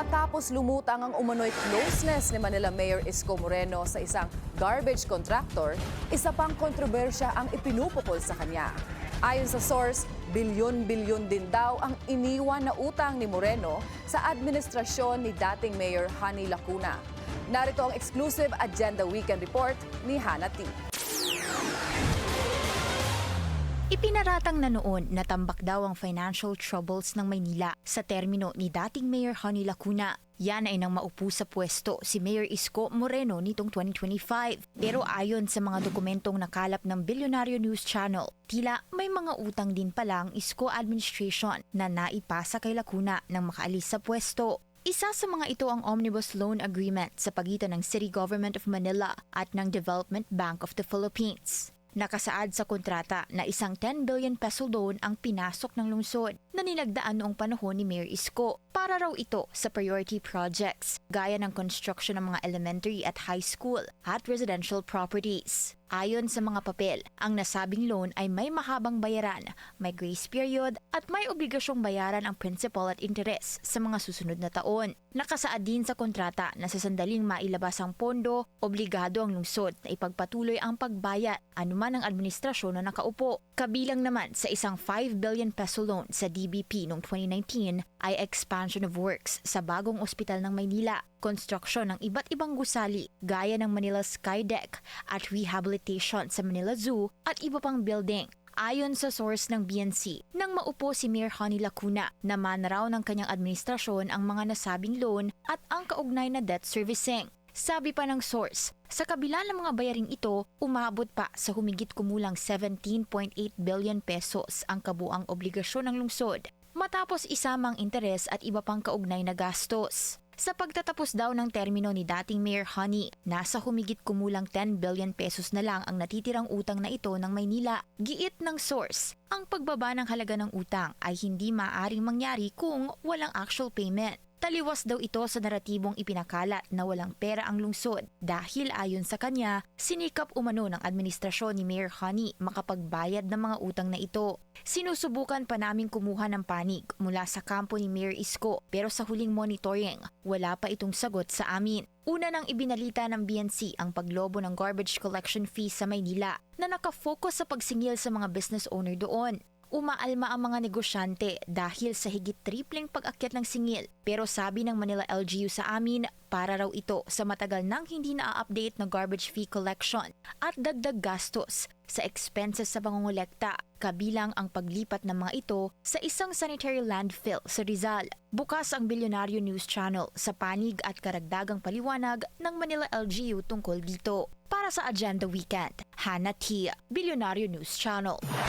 Matapos lumutang ang umano'y closeness ni Manila Mayor Isko Moreno sa isang garbage contractor, isa pang kontrobersya ang ipinupukol sa kanya. Ayon sa source, bilyon-bilyon din daw ang iniwan na utang ni Moreno sa administrasyon ni dating Mayor Honey Lacuna. Narito ang exclusive Agenda Weekend Report ni Hannah T. Ipinaratang na noon na tambak daw ang financial troubles ng Maynila sa termino ni dating Mayor Honey Lacuna. Yan ay nang maupo sa pwesto si Mayor Isko Moreno nitong 2025. Pero ayon sa mga dokumentong nakalap ng Billionario News Channel, tila may mga utang din pala ang Isko administration na naipasa kay Lacuna nang makaalis sa pwesto. Isa sa mga ito ang Omnibus Loan Agreement sa pagitan ng City Government of Manila at ng Development Bank of the Philippines. Nakasaad sa kontrata na isang 10 billion peso loan ang pinasok ng lungsod na nilagdaan noong panahon ni Mayor Isko para raw ito sa priority projects gaya ng construction ng mga elementary at high school at residential properties. Ayon sa mga papel, ang nasabing loan ay may mahabang bayaran, may grace period at may obligasyong bayaran ang principal at interest sa mga susunod na taon. Nakasaad din sa kontrata na sa sandaling mailabas ang pondo, obligado ang lungsod na ipagpatuloy ang pagbayad anuman ang administrasyon na nakaupo. Kabilang naman sa isang 5 billion peso loan sa DBP noong 2019 ay expansion of works sa bagong ospital ng Maynila, construction ng iba't ibang gusali gaya ng Manila Skydeck at rehabilitation sa Manila Zoo at iba pang building. Ayon sa source ng BNC, nang maupo si Mayor Honey Lacuna, naman raw ng kanyang administrasyon ang mga nasabing loan at ang kaugnay na debt servicing. Sabi pa ng source, sa kabila ng mga bayaring ito, umabot pa sa humigit kumulang 17.8 billion pesos ang kabuang obligasyon ng lungsod, matapos isamang interes at iba pang kaugnay na gastos. Sa pagtatapos daw ng termino ni dating Mayor Honey, nasa humigit kumulang 10 billion pesos na lang ang natitirang utang na ito ng Maynila. Giit ng source, ang pagbaba ng halaga ng utang ay hindi maaaring mangyari kung walang actual payment. Taliwas daw ito sa naratibong ipinakalat na walang pera ang lungsod dahil ayon sa kanya, sinikap umano ng administrasyon ni Mayor Honey makapagbayad ng mga utang na ito. Sinusubukan pa namin kumuha ng panig mula sa kampo ni Mayor Isko pero sa huling monitoring, wala pa itong sagot sa amin. Una nang ibinalita ng BNC ang paglobo ng garbage collection fees sa Maynila na nakafocus sa pagsingil sa mga business owner doon. Umaalma ang mga negosyante dahil sa higit tripleng pag-akyat ng singil. Pero sabi ng Manila LGU sa amin, para raw ito sa matagal nang hindi na-update na garbage fee collection at dagdag gastos sa expenses sa pangongolekta, kabilang ang paglipat ng mga ito sa isang sanitary landfill sa Rizal. Bukas ang Billionario News Channel sa panig at karagdagang paliwanag ng Manila LGU tungkol dito. Para sa Agenda Weekend, Hannah T, Billionario News Channel.